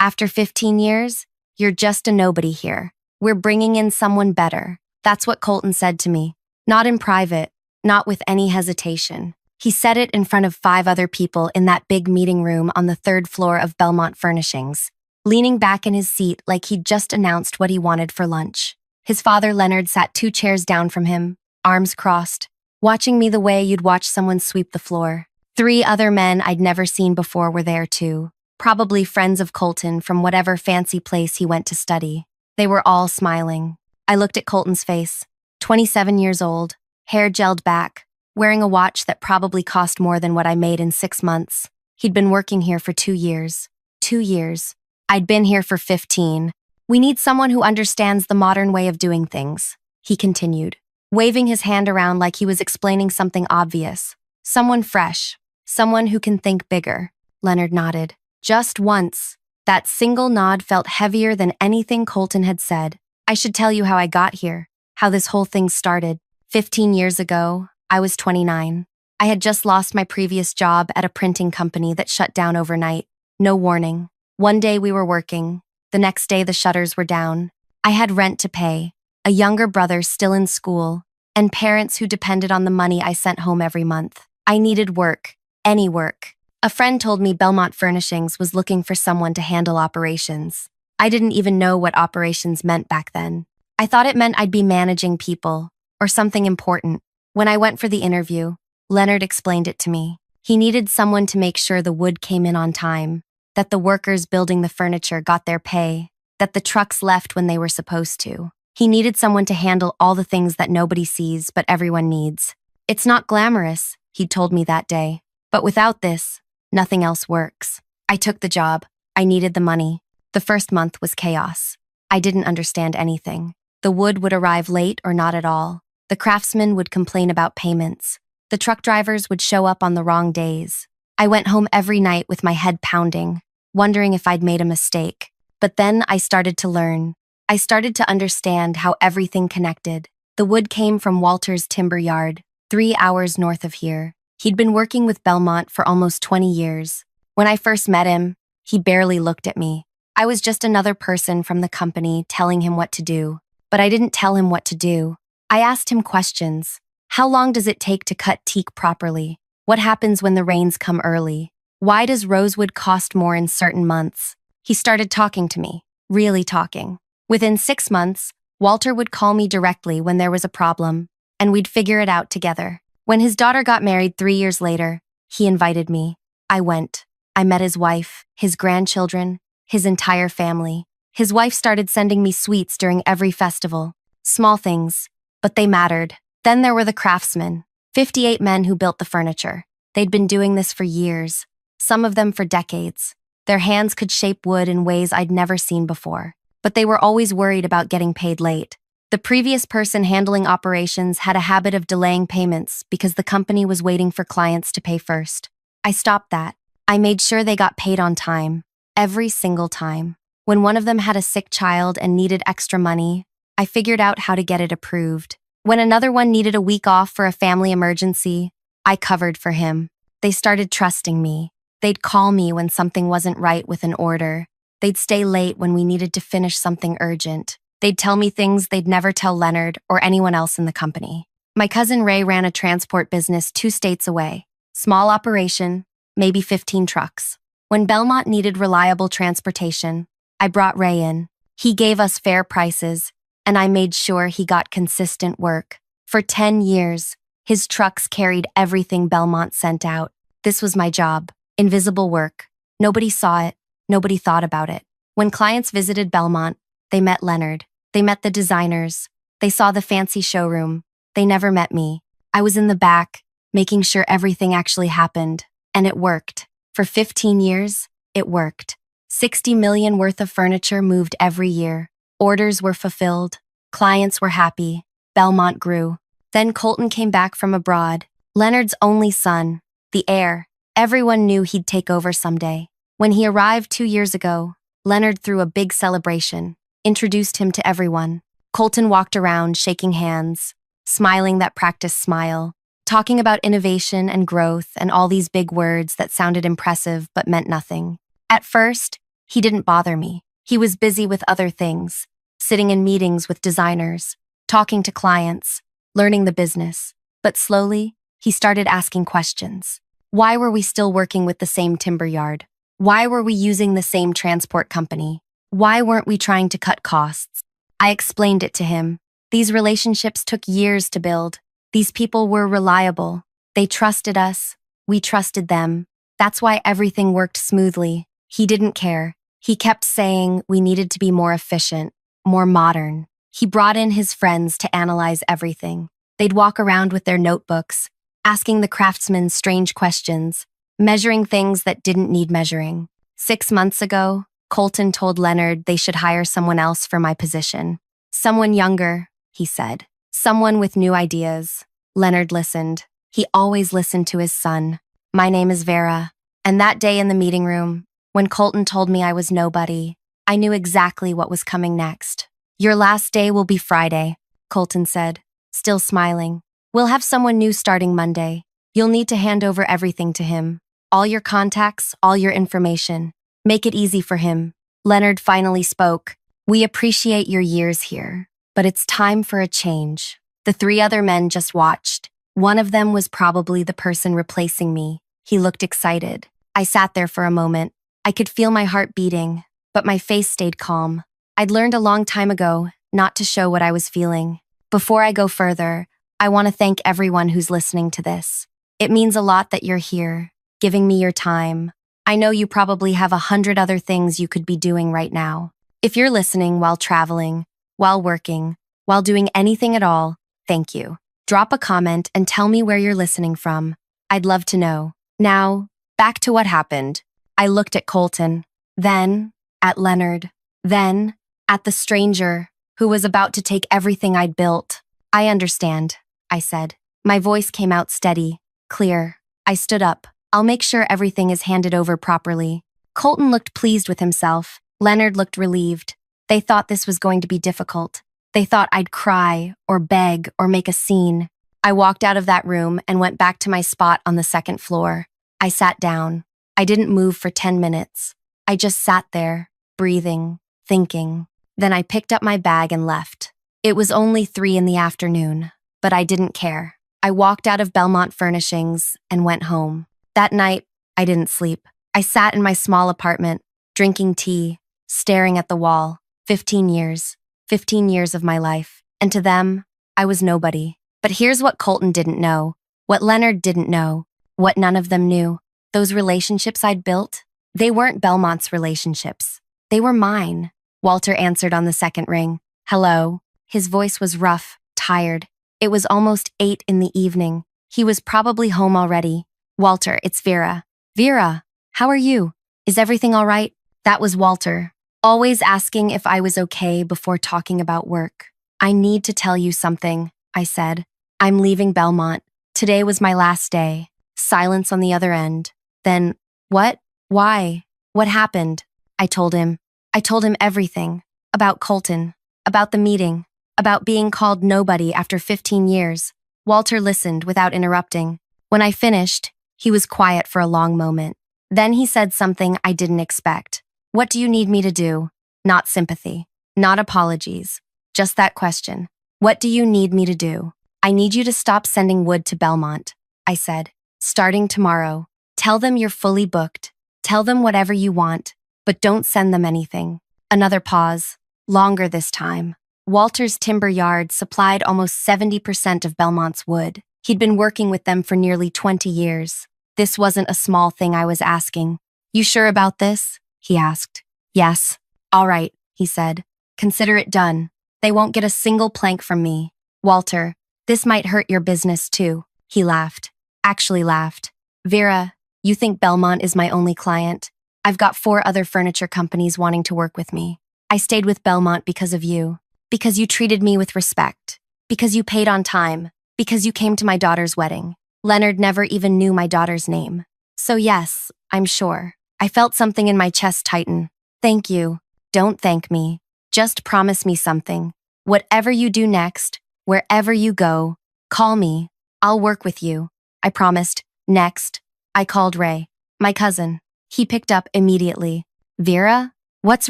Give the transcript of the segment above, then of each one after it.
After 15 years, you're just a nobody here. We're bringing in someone better. That's what Colton said to me. Not in private, not with any hesitation. He said it in front of 5 other people in that big meeting room on the 3rd floor of Belmont Furnishings, leaning back in his seat like he'd just announced what he wanted for lunch. His father, Leonard, sat 2 chairs down from him, arms crossed, watching me the way you'd watch someone sweep the floor. 3 other men I'd never seen before were there too, probably friends of Colton from whatever fancy place he went to study. They were all smiling. I looked at Colton's face, 27 years old, hair gelled back, wearing a watch that probably cost more than what I made in 6 months. He'd been working here for 2 years. 2 years. I'd been here for 15. We need someone who understands the modern way of doing things, he continued, waving his hand around like he was explaining something obvious. Someone fresh. Someone who can think bigger. Leonard nodded. Just once. That single nod felt heavier than anything Colton had said. I should tell you how I got here, how this whole thing started. 15 years ago, I was 29. I had just lost my previous job at a printing company that shut down overnight. No warning. One day we were working. The next day the shutters were down. I had rent to pay, a younger brother still in school, and parents who depended on the money I sent home every month. I needed work. Any work. A friend told me Belmont Furnishings was looking for someone to handle operations. I didn't even know what operations meant back then. I thought it meant I'd be managing people, or something important. When I went for the interview, Leonard explained it to me. He needed someone to make sure the wood came in on time, that the workers building the furniture got their pay, that the trucks left when they were supposed to. He needed someone to handle all the things that nobody sees but everyone needs. It's not glamorous, he'd told me that day. But without this, nothing else works. I took the job. I needed the money. The first month was chaos. I didn't understand anything. The wood would arrive late or not at all. The craftsmen would complain about payments. The truck drivers would show up on the wrong days. I went home every night with my head pounding, wondering if I'd made a mistake. But then I started to learn. I started to understand how everything connected. The wood came from Walter's timber yard, 3 hours north of here. He'd been working with Belmont for almost 20 years. When I first met him, he barely looked at me. I was just another person from the company telling him what to do. But I didn't tell him what to do. I asked him questions. How long does it take to cut teak properly? What happens when the rains come early? Why does rosewood cost more in certain months? He started talking to me, really talking. Within 6 months, Walter would call me directly when there was a problem, and we'd figure it out together. When his daughter got married 3 years later, he invited me. I went. I met his wife, his grandchildren, his entire family. His wife started sending me sweets during every festival. Small things, but they mattered. Then there were the craftsmen, 58 men who built the furniture. They'd been doing this for years, some of them for decades. Their hands could shape wood in ways I'd never seen before, but they were always worried about getting paid late. The previous person handling operations had a habit of delaying payments because the company was waiting for clients to pay first. I stopped that. I made sure they got paid on time, every single time. When one of them had a sick child and needed extra money, I figured out how to get it approved. When another one needed a week off for a family emergency, I covered for him. They started trusting me. They'd call me when something wasn't right with an order. They'd stay late when we needed to finish something urgent. They'd tell me things they'd never tell Leonard or anyone else in the company. My cousin Ray ran a transport business 2 states away. Small operation, maybe 15 trucks. When Belmont needed reliable transportation, I brought Ray in. He gave us fair prices, and I made sure he got consistent work. For 10 years, his trucks carried everything Belmont sent out. This was my job. Invisible work. Nobody saw it. Nobody thought about it. When clients visited Belmont, they met Leonard. They met the designers. They saw the fancy showroom. They never met me. I was in the back, making sure everything actually happened. And it worked. For 15 years, it worked. 60 million worth of furniture moved every year. Orders were fulfilled. Clients were happy. Belmont grew. Then Colton came back from abroad. Leonard's only son. The heir. Everyone knew he'd take over someday. When he arrived 2 years ago, Leonard threw a big celebration. Introduced him to everyone. Colton walked around, shaking hands, smiling that practiced smile, talking about innovation and growth and all these big words that sounded impressive but meant nothing. At first, He didn't bother me. He was busy with other things, sitting in meetings with designers, talking to clients, learning the business. But slowly, he started asking questions. Why were we still working with the same timber yard? Why were we using the same transport company? Why weren't we trying to cut costs? I explained it to him. These relationships took years to build. These people were reliable. They trusted us. We trusted them. That's why everything worked smoothly. He didn't care. He kept saying we needed to be more efficient, more modern. He brought in his friends to analyze everything. They'd walk around with their notebooks, asking the craftsmen strange questions, measuring things that didn't need measuring. 6 months ago, Colton told Leonard they should hire someone else for my position. Someone younger, he said. Someone with new ideas. Leonard listened. He always listened to his son. My name is Vera. And that day in the meeting room, when Colton told me I was nobody, I knew exactly what was coming next. Your last day will be Friday, Colton said, still smiling. We'll have someone new starting Monday. You'll need to hand over everything to him. All your contacts, all your information. Make it easy for him. Leonard finally spoke. We appreciate your years here, but it's time for a change. The 3 other men just watched. One of them was probably the person replacing me. He looked excited. I sat there for a moment. I could feel my heart beating, but my face stayed calm. I'd learned a long time ago not to show what I was feeling. Before I go further, I want to thank everyone who's listening to this. It means a lot that you're here, giving me your time. I know you probably have 100 other things you could be doing right now. If you're listening while traveling, while working, while doing anything at all, thank you. Drop a comment and tell me where you're listening from. I'd love to know. Now, back to what happened. I looked at Colton, then at Leonard, then at the stranger who was about to take everything I'd built. I understand, I said. My voice came out steady, clear. I stood up. I'll make sure everything is handed over properly. Colton looked pleased with himself. Leonard looked relieved. They thought this was going to be difficult. They thought I'd cry or beg or make a scene. I walked out of that room and went back to my spot on the 2nd floor. I sat down. I didn't move for 10 minutes. I just sat there, breathing, thinking. Then I picked up my bag and left. It was only 3 in the afternoon, but I didn't care. I walked out of Belmont Furnishings and went home. That night, I didn't sleep. I sat in my small apartment, drinking tea, staring at the wall. 15 years. 15 years of my life. And to them, I was nobody. But here's what Colton didn't know, what Leonard didn't know, what none of them knew. Those relationships I'd built, they weren't Belmont's relationships. They were mine. Walter answered on the 2nd ring. Hello. His voice was rough, tired. It was almost 8 in the evening. He was probably home already. Walter, it's Vera. Vera, how are you? Is everything all right? That was Walter, always asking if I was okay before talking about work. I need to tell you something, I said. I'm leaving Belmont. Today was my last day. Silence on the other end. Then, what? Why? What happened? I told him. I told him everything. About Colton. About the meeting. About being called nobody after 15 years. Walter listened without interrupting. When I finished, he was quiet for a long moment. Then he said something I didn't expect. What do you need me to do? Not sympathy. Not apologies. Just that question. What do you need me to do? I need you to stop sending wood to Belmont, I said. Starting tomorrow. Tell them you're fully booked. Tell them whatever you want, but don't send them anything. Another pause. Longer this time. Walter's timber yard supplied almost 70% of Belmont's wood. He'd been working with them for nearly 20 years. This wasn't a small thing I was asking. You sure about this? He asked. Yes. All right, he said. Consider it done. They won't get a single plank from me. Walter, this might hurt your business too. He laughed. Actually laughed. Vera, you think Belmont is my only client? I've got 4 other furniture companies wanting to work with me. I stayed with Belmont because of you. Because you treated me with respect. Because you paid on time. Because you came to my daughter's wedding. Leonard never even knew my daughter's name. So yes, I'm sure. I felt something in my chest tighten. Thank you. Don't thank me. Just promise me something. Whatever you do next, wherever you go, call me. I'll work with you. I promised. Next, I called Ray, my cousin. He picked up immediately. Vera? What's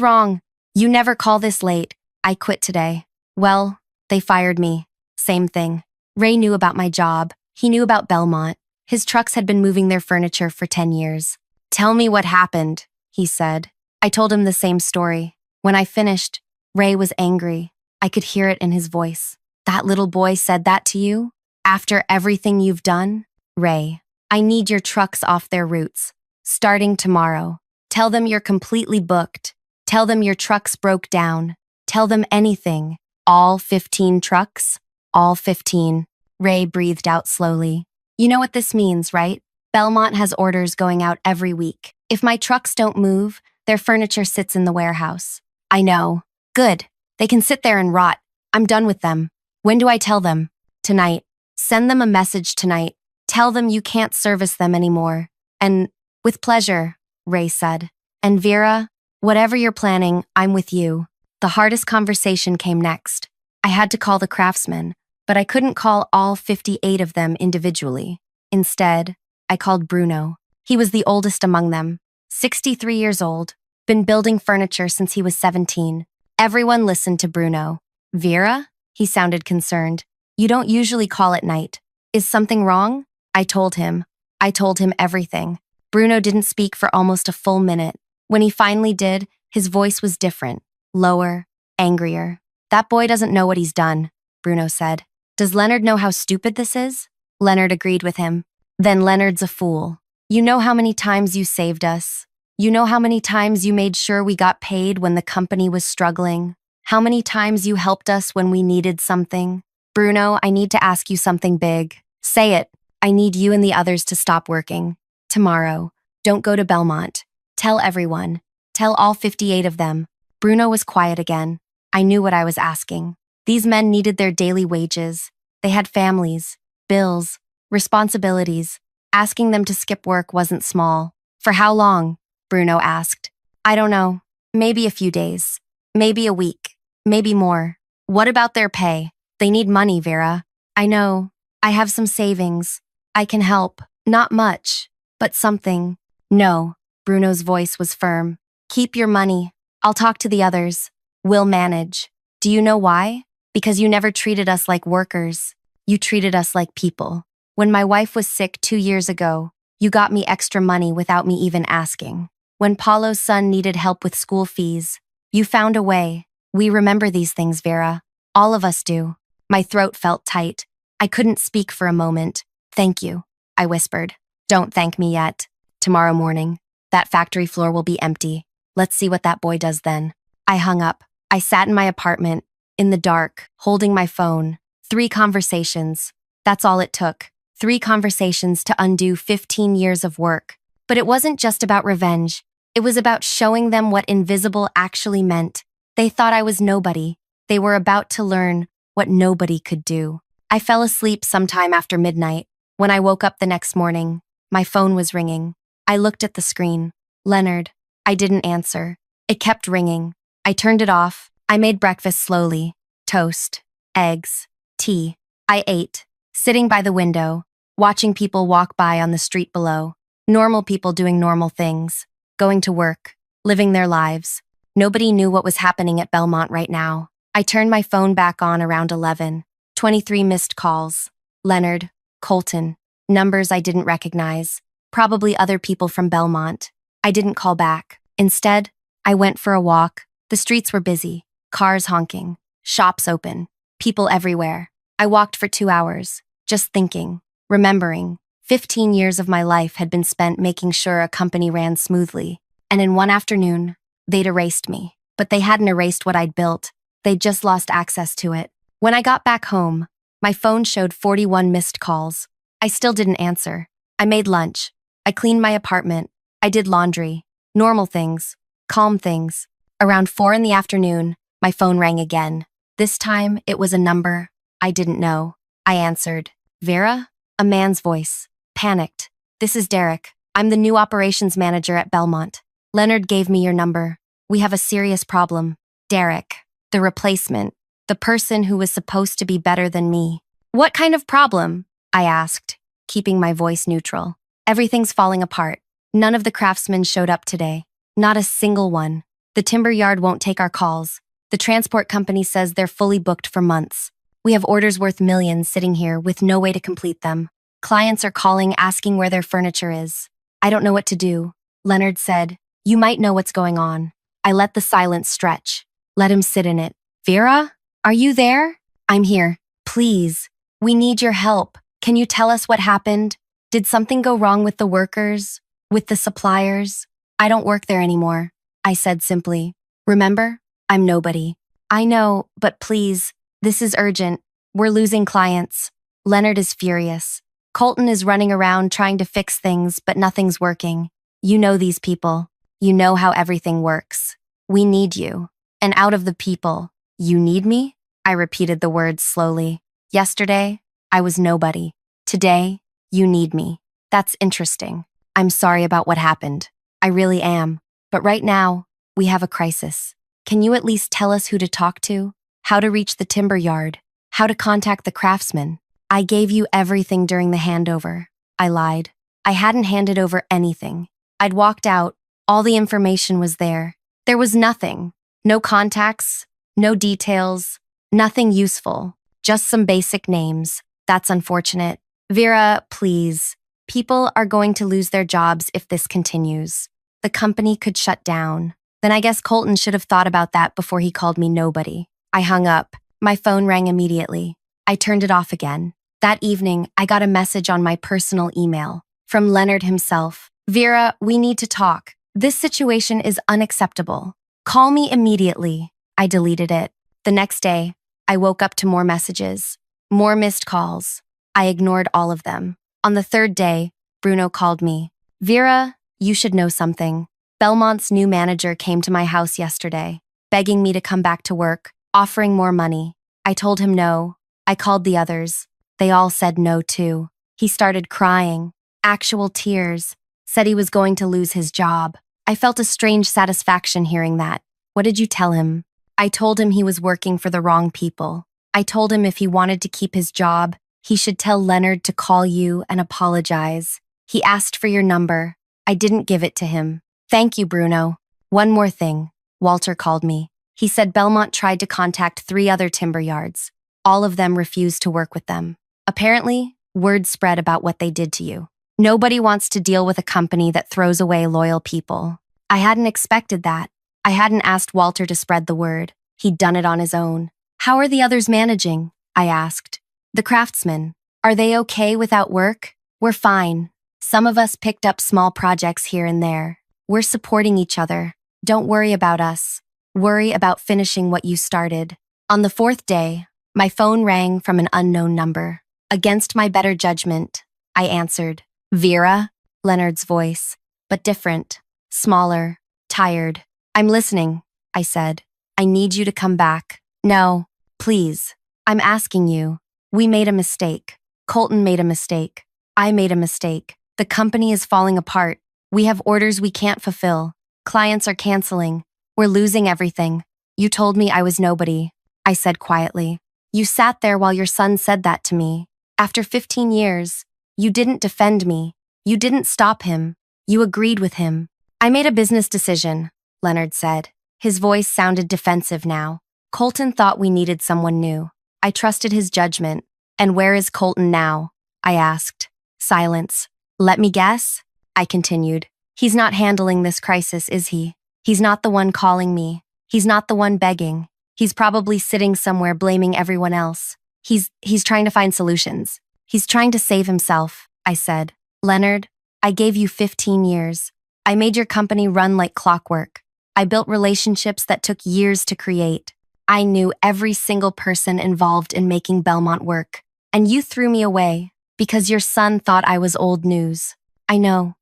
wrong? You never call this late. I quit today. Well, they fired me. Same thing. Ray knew about my job. He knew about Belmont. His trucks had been moving their furniture for 10 years. Tell me what happened, he said. I told him the same story. When I finished, Ray was angry. I could hear it in his voice. That little boy said that to you? After everything you've done? Ray, I need your trucks off their routes. Starting tomorrow. Tell them you're completely booked. Tell them your trucks broke down. Tell them anything. All 15 trucks? All 15. Ray breathed out slowly. You know what this means, right? Belmont has orders going out every week. If my trucks don't move, their furniture sits in the warehouse. I know. Good. They can sit there and rot. I'm done with them. When do I tell them? Tonight. Send them a message tonight. Tell them you can't service them anymore. And with pleasure, Ray said. And Vera, whatever you're planning, I'm with you. The hardest conversation came next. I had to call the craftsmen, but I couldn't call all 58 of them individually. Instead, I called Bruno. He was the oldest among them, 63 years old, been building furniture since he was 17. Everyone listened to Bruno. Vera? He sounded concerned. You don't usually call at night. Is something wrong? I told him. I told him everything. Bruno didn't speak for almost a full minute. When he finally did, his voice was different, lower, angrier. That boy doesn't know what he's done, Bruno said. Does Leonard know how stupid this is? Leonard agreed with him. Then Leonard's a fool. You know how many times you saved us. You know how many times you made sure we got paid when the company was struggling. How many times you helped us when we needed something. Bruno, I need to ask you something big. Say it. I need you and the others to stop working. Tomorrow. Don't go to Belmont. Tell everyone. Tell all 58 of them. Bruno was quiet again. I knew what I was asking. These men needed their daily wages. They had families, bills, responsibilities. Asking them to skip work wasn't small. For how long? Bruno asked. I don't know. Maybe a few days. Maybe a week. Maybe more. What about their pay? They need money, Vera. I know. I have some savings. I can help. Not much, but something. No. Bruno's voice was firm. Keep your money. I'll talk to the others. We'll manage. Do you know why? Because you never treated us like workers. You treated us like people. When my wife was sick 2 years ago, you got me extra money without me even asking. When Paulo's son needed help with school fees, you found a way. We remember these things, Vera. All of us do. My throat felt tight. I couldn't speak for a moment. Thank you, I whispered. Don't thank me yet. Tomorrow morning, that factory floor will be empty. Let's see what that boy does then. I hung up. I sat in my apartment, in the dark, holding my phone. 3 conversations. That's all it took. 3 conversations to undo 15 years of work. But it wasn't just about revenge. It was about showing them what invisible actually meant. They thought I was nobody. They were about to learn what nobody could do. I fell asleep sometime after midnight. When I woke up the next morning, my phone was ringing. I looked at the screen. Leonard. I didn't answer. It kept ringing. I turned it off. I made breakfast slowly. Toast, eggs, tea. I ate, sitting by the window, watching people walk by on the street below. Normal people doing normal things, going to work, living their lives. Nobody knew what was happening at Belmont right now. I turned my phone back on around 11. 23 missed calls. Leonard, Colton, numbers I didn't recognize. Probably other people from Belmont. I didn't call back. Instead, I went for a walk. The streets were busy. Cars honking. Shops open. People everywhere. I walked for 2 hours, just thinking, remembering. 15 years of my life had been spent making sure a company ran smoothly. And in one afternoon, they'd erased me. But they hadn't erased what I'd built. They'd just lost access to it. When I got back home, my phone showed 41 missed calls. I still didn't answer. I made lunch. I cleaned my apartment. I did laundry. Normal things. Calm things. Around 4 in the afternoon, my phone rang again. This time, it was a number I didn't know. I answered. Vera? A man's voice. Panicked. This is Derek. I'm the new operations manager at Belmont. Leonard gave me your number. We have a serious problem. Derek. The replacement. The person who was supposed to be better than me. What kind of problem? I asked, keeping my voice neutral. Everything's falling apart. None of the craftsmen showed up today. Not a single one. The timber yard won't take our calls. The transport company says they're fully booked for months. We have orders worth millions sitting here with no way to complete them. Clients are calling asking where their furniture is. I don't know what to do. Leonard said, "You might know what's going on." I let the silence stretch. Let him sit in it. "Vera? Are you there?" "I'm here. Please. We need your help. Can you tell us what happened? Did something go wrong with the workers? With the suppliers?" "I don't work there anymore," I said simply. "Remember? I'm nobody." "I know, but please, this is urgent. We're losing clients." Leonard is furious. Colton is running around trying to fix things, but nothing's working. "You know these people. You know how everything works. We need you." "And out of the people, you need me?" I repeated the words slowly. "Yesterday, I was nobody. Today, you need me." "That's interesting. I'm sorry about what happened. I really am. But right now, we have a crisis. Can you at least tell us who to talk to? How to reach the timber yard? How to contact the craftsman?" "I gave you everything during the handover." I lied. I hadn't handed over anything. I'd walked out. All the information was there. There was nothing. No contacts, no details, nothing useful. Just some basic names. That's unfortunate. "Vera, please. People are going to lose their jobs if this continues. The company could shut down." Then I guess Colton should have thought about that before he called me nobody. I hung up. My phone rang immediately. I turned it off again. That evening, I got a message on my personal email from Leonard himself. "Vera, we need to talk. This situation is unacceptable. Call me immediately." I deleted it. The next day, I woke up to more messages, more missed calls. I ignored all of them. On the third day, Bruno called me. "Vera, you should know something. Belmont's new manager came to my house yesterday, begging me to come back to work, offering more money. I told him no. I called the others. They all said no too. He started crying, actual tears, said he was going to lose his job. I felt a strange satisfaction hearing that. "What did you tell him?" I told him he was working for the wrong people. I told him if he wanted to keep his job, he should tell Leonard to call you and apologize. He asked for your number. I didn't give it to him. "Thank you, Bruno." One more thing. Walter called me. He said Belmont tried to contact 3 other timber yards. All of them refused to work with them. Apparently, word spread about what they did to you. Nobody wants to deal with a company that throws away loyal people. I hadn't expected that. I hadn't asked Walter to spread the word. He'd done it on his own. "How are the others managing?" I asked. "The craftsmen. Are they okay without work?" "We're fine. Some of us picked up small projects here and there. We're supporting each other. Don't worry about us. Worry about finishing what you started." On the 4th day, my phone rang from an unknown number. Against my better judgment, I answered. "Vera?" Leonard's voice, but different, smaller, tired. "I'm listening," I said. "I need you to come back." "No, please. I'm asking you. We made a mistake. Colton made a mistake. I made a mistake. The company is falling apart. We have orders we can't fulfill. Clients are canceling. We're losing everything. You told me I was nobody," I said quietly. "You sat there while your son said that to me. After 15 years, you didn't defend me. You didn't stop him. You agreed with him." "I made a business decision," Leonard said. His voice sounded defensive now. "Colton thought we needed someone new. I trusted his judgment. And where is Colton now?" I asked. Silence. "Let me guess?" I continued. "He's not handling this crisis, is he? He's not the one calling me. He's not the one begging. He's probably sitting somewhere blaming everyone else. He's trying to find solutions. He's trying to save himself," I said. "Leonard, I gave you 15 years. I made your company run like clockwork. I built relationships that took years to create. I knew every single person involved in making Belmont work. And you threw me away because your son thought I was old news. I know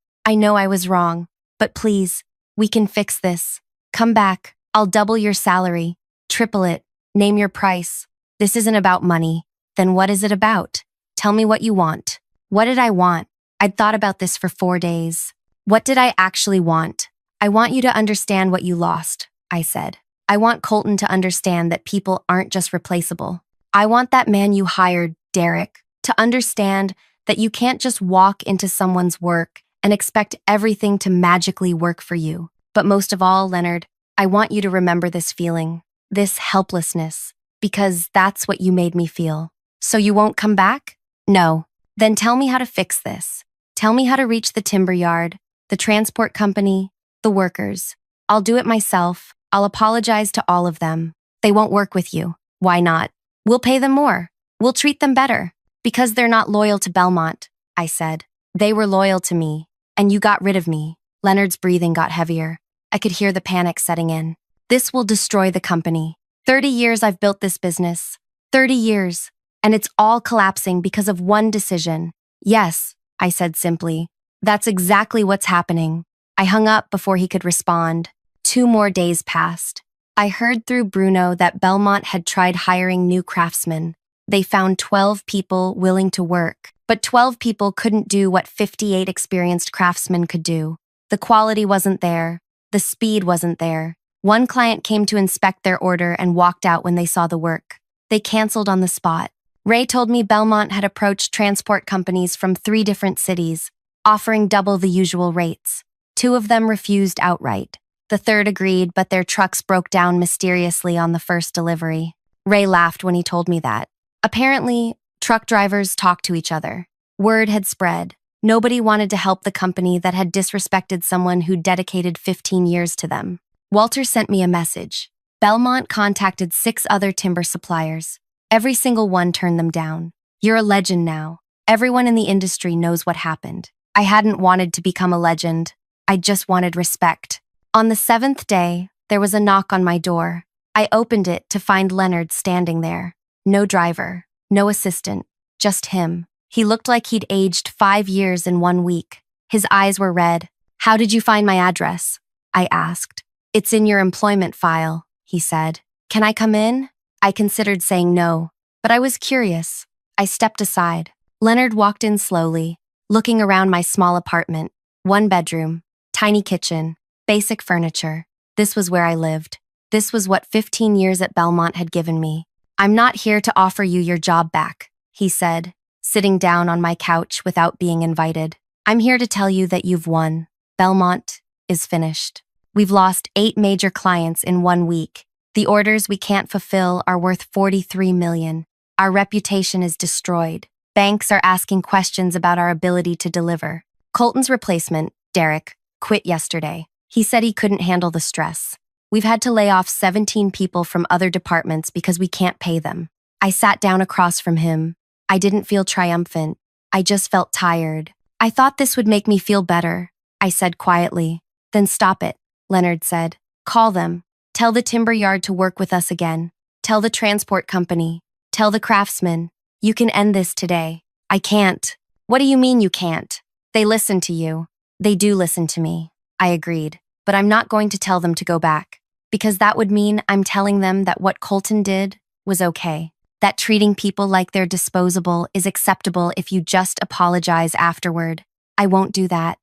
I was wrong. But please, we can fix this. Come back. I'll double your salary. Triple it. Name your price. This isn't about money. Then what is it about? Tell me what you want." What did I want? I'd thought about this for 4 days. What did I actually want? "I want you to understand what you lost," I said. "I want Colton to understand that people aren't just replaceable. I want that man you hired, Derek, to understand that you can't just walk into someone's work and expect everything to magically work for you. But most of all, Leonard, I want you to remember this feeling, this helplessness, because that's what you made me feel. So you won't come back? No. Then tell me how to fix this. Tell me how to reach the timber yard, the transport company, the workers. I'll do it myself. I'll apologize to all of them. They won't work with you. Why not? We'll pay them more. We'll treat them better. Because they're not loyal to Belmont, I said. They were loyal to me, and you got rid of me. Leonard's breathing got heavier. I could hear the panic setting in. This will destroy the company. 30 years I've built this business. 30 years. And it's all collapsing because of one decision. Yes, I said simply. That's exactly what's happening. I hung up before he could respond. 2 more days passed. I heard through Bruno that Belmont had tried hiring new craftsmen. They found 12 people willing to work, but 12 people couldn't do what 58 experienced craftsmen could do. The quality wasn't there. The speed wasn't there. One client came to inspect their order and walked out when they saw the work. They canceled on the spot. Ray told me Belmont had approached transport companies from 3 different cities, offering double the usual rates. 2 of them refused outright. The third agreed, but their trucks broke down mysteriously on the first delivery. Ray laughed when he told me that. Apparently, truck drivers talked to each other. Word had spread. Nobody wanted to help the company that had disrespected someone who'd dedicated 15 years to them. Walter sent me a message. Belmont contacted 6 other timber suppliers. Every single one turned them down. You're a legend now. Everyone in the industry knows what happened. I hadn't wanted to become a legend. I just wanted respect. On the 7th day, there was a knock on my door. I opened it to find Leonard standing there. No driver, no assistant, just him. He looked like he'd aged 5 years in 1 week. His eyes were red. How did you find my address? I asked. It's in your employment file, he said. Can I come in? I considered saying no, but I was curious. I stepped aside. Leonard walked in slowly, looking around my small apartment. 1 bedroom, tiny kitchen, basic furniture. This was where I lived. This was what 15 years at Belmont had given me. I'm not here to offer you your job back, he said, sitting down on my couch without being invited. I'm here to tell you that you've won. Belmont is finished. We've lost 8 major clients in 1 week. The orders we can't fulfill are worth $43 million. Our reputation is destroyed. Banks are asking questions about our ability to deliver. Colton's replacement, Derek, quit yesterday. He said he couldn't handle the stress. We've had to lay off 17 people from other departments because we can't pay them. I sat down across from him. I didn't feel triumphant. I just felt tired. I thought this would make me feel better, I said quietly. Then stop it, Leonard said. Call them. Tell the timber yard to work with us again. Tell the transport company. Tell the craftsmen. You can end this today. I can't. What do you mean you can't? They listen to you. They do listen to me. I agreed. But I'm not going to tell them to go back. Because that would mean I'm telling them that what Colton did was okay. That treating people like they're disposable is acceptable if you just apologize afterward. I won't do that.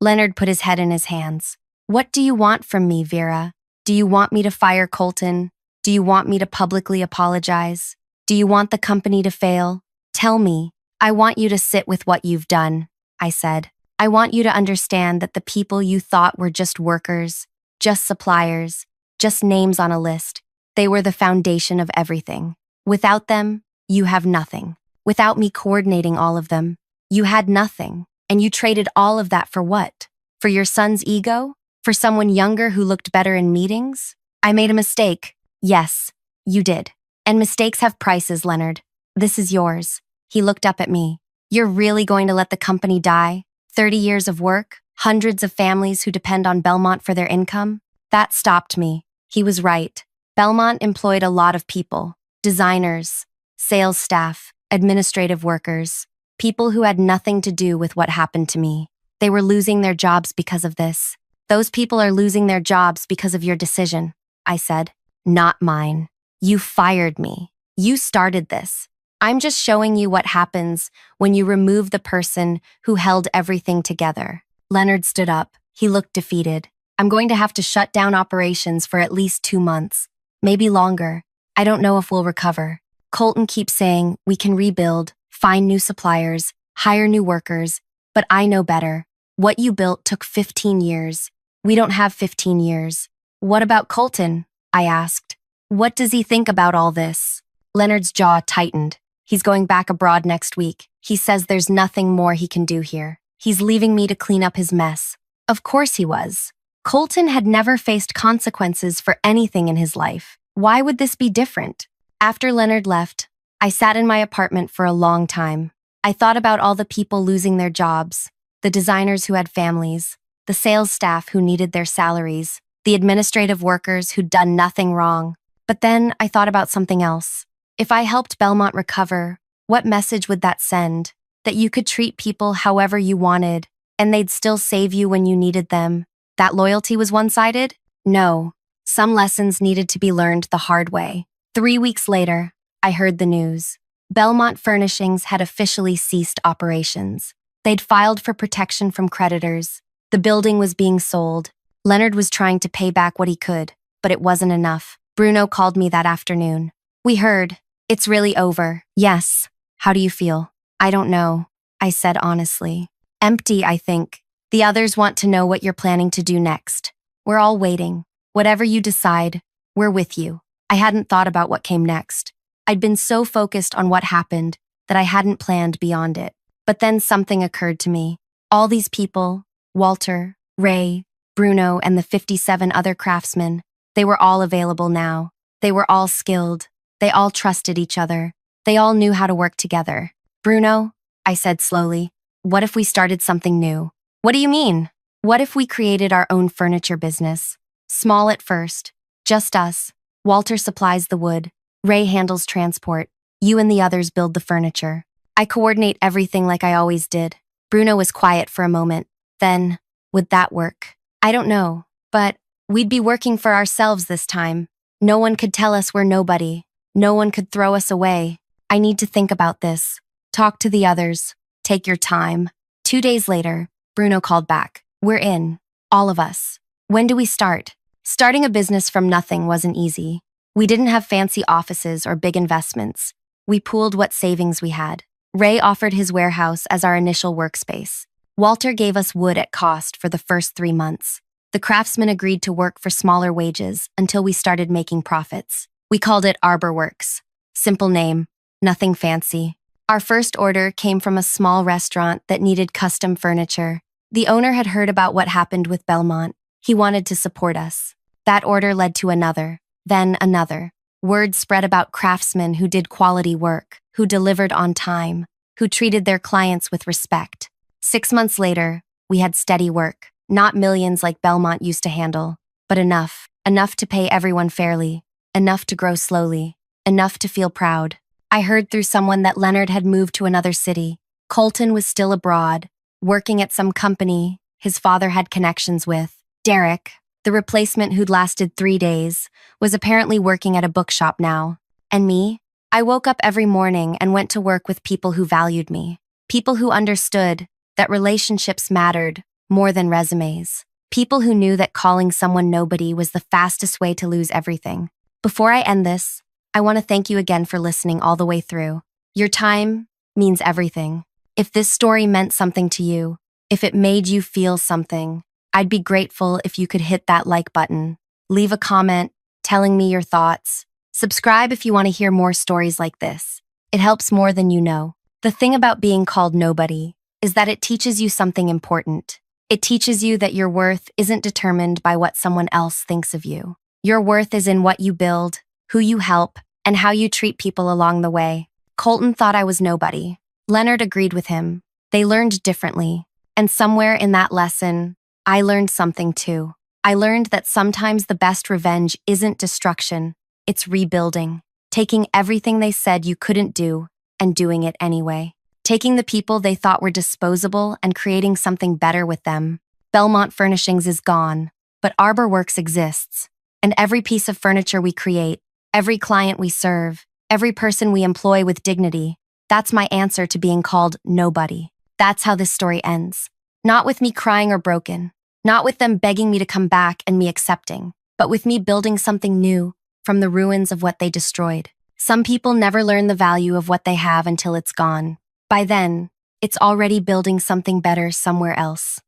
Leonard put his head in his hands. What do you want from me, Vera? Do you want me to fire Colton? Do you want me to publicly apologize? Do you want the company to fail? Tell me. I want you to sit with what you've done, I said. I want you to understand that the people you thought were just workers, just suppliers, just names on a list, they were the foundation of everything. Without them, you have nothing. Without me coordinating all of them, you had nothing. And you traded all of that for what? For your son's ego? For someone younger who looked better in meetings? I made a mistake. Yes, you did. And mistakes have prices, Leonard. This is yours. He looked up at me. You're really going to let the company die? 30 years of work? Hundreds of families who depend on Belmont for their income? That stopped me. He was right. Belmont employed a lot of people. Designers, sales staff, administrative workers. People who had nothing to do with what happened to me. They were losing their jobs because of this. Those people are losing their jobs because of your decision, I said. Not mine. You fired me. You started this. I'm just showing you what happens when you remove the person who held everything together. Leonard stood up. He looked defeated. I'm going to have to shut down operations for at least 2 months. Maybe longer. I don't know if we'll recover. Colton keeps saying we can rebuild, find new suppliers, hire new workers, but I know better. What you built took 15 years. We don't have 15 years. What about Colton? I asked. What does he think about all this? Leonard's jaw tightened. He's going back abroad next week. He says there's nothing more he can do here. He's leaving me to clean up his mess. Of course he was. Colton had never faced consequences for anything in his life. Why would this be different? After Leonard left, I sat in my apartment for a long time. I thought about all the people losing their jobs, the designers who had families, the sales staff who needed their salaries, the administrative workers who'd done nothing wrong. But then I thought about something else. If I helped Belmont recover, what message would that send? That you could treat people however you wanted, and they'd still save you when you needed them. That loyalty was one-sided? No. Some lessons needed to be learned the hard way. 3 weeks later, I heard the news. Belmont Furnishings had officially ceased operations. They'd filed for protection from creditors. The building was being sold. Leonard was trying to pay back what he could, but it wasn't enough. Bruno called me that afternoon. We heard. It's really over. Yes. How do you feel? I don't know, I said honestly. Empty, I think. The others want to know what you're planning to do next. We're all waiting. Whatever you decide, we're with you. I hadn't thought about what came next. I'd been so focused on what happened that I hadn't planned beyond it. But then something occurred to me. All these people, Walter, Ray, Bruno, and the 57 other craftsmen, they were all available now. They were all skilled. They all trusted each other. They all knew how to work together. Bruno, I said slowly, what if we started something new? What do you mean? What if we created our own furniture business? Small at first. Just us. Walter supplies the wood. Ray handles transport. You and the others build the furniture. I coordinate everything like I always did. Bruno was quiet for a moment. Then, would that work? I don't know, but we'd be working for ourselves this time. No one could tell us we're nobody. No one could throw us away. I need to think about this. Talk to the others. Take your time. 2 days later, Bruno called back. We're in. All of us. When do we start? Starting a business from nothing wasn't easy. We didn't have fancy offices or big investments. We pooled what savings we had. Ray offered his warehouse as our initial workspace. Walter gave us wood at cost for the first 3 months. The craftsmen agreed to work for smaller wages until we started making profits. We called it Arbor Works. Simple name, nothing fancy. Our first order came from a small restaurant that needed custom furniture. The owner had heard about what happened with Belmont. He wanted to support us. That order led to another, then another. Word spread about craftsmen who did quality work, who delivered on time, who treated their clients with respect. 6 months later, we had steady work. Not millions like Belmont used to handle, but enough. Enough to pay everyone fairly. Enough to grow slowly. Enough to feel proud. I heard through someone that Leonard had moved to another city. Colton was still abroad, working at some company his father had connections with. Derek, the replacement who'd lasted 3 days, was apparently working at a bookshop now. And me? I woke up every morning and went to work with people who valued me. People who understood that relationships mattered more than resumes. People who knew that calling someone nobody was the fastest way to lose everything. Before I end this, I want to thank you again for listening all the way through. Your time means everything. If this story meant something to you, if it made you feel something, I'd be grateful if you could hit that like button, leave a comment telling me your thoughts, subscribe if you want to hear more stories like this. It helps more than you know. The thing about being called nobody is that it teaches you something important. It teaches you that your worth isn't determined by what someone else thinks of you. Your worth is in what you build, who you help, and how you treat people along the way. Colton thought I was nobody. Leonard agreed with him. They learned differently. And somewhere in that lesson, I learned something too. I learned that sometimes the best revenge isn't destruction, it's rebuilding. Taking everything they said you couldn't do and doing it anyway. Taking the people they thought were disposable and creating something better with them. Belmont Furnishings is gone, but Arbor Works exists. And every piece of furniture we create, every client we serve, every person we employ with dignity, that's my answer to being called nobody. That's how this story ends. Not with me crying or broken, not with them begging me to come back and me accepting, but with me building something new from the ruins of what they destroyed. Some people never learn the value of what they have until it's gone. By then, it's already building something better somewhere else.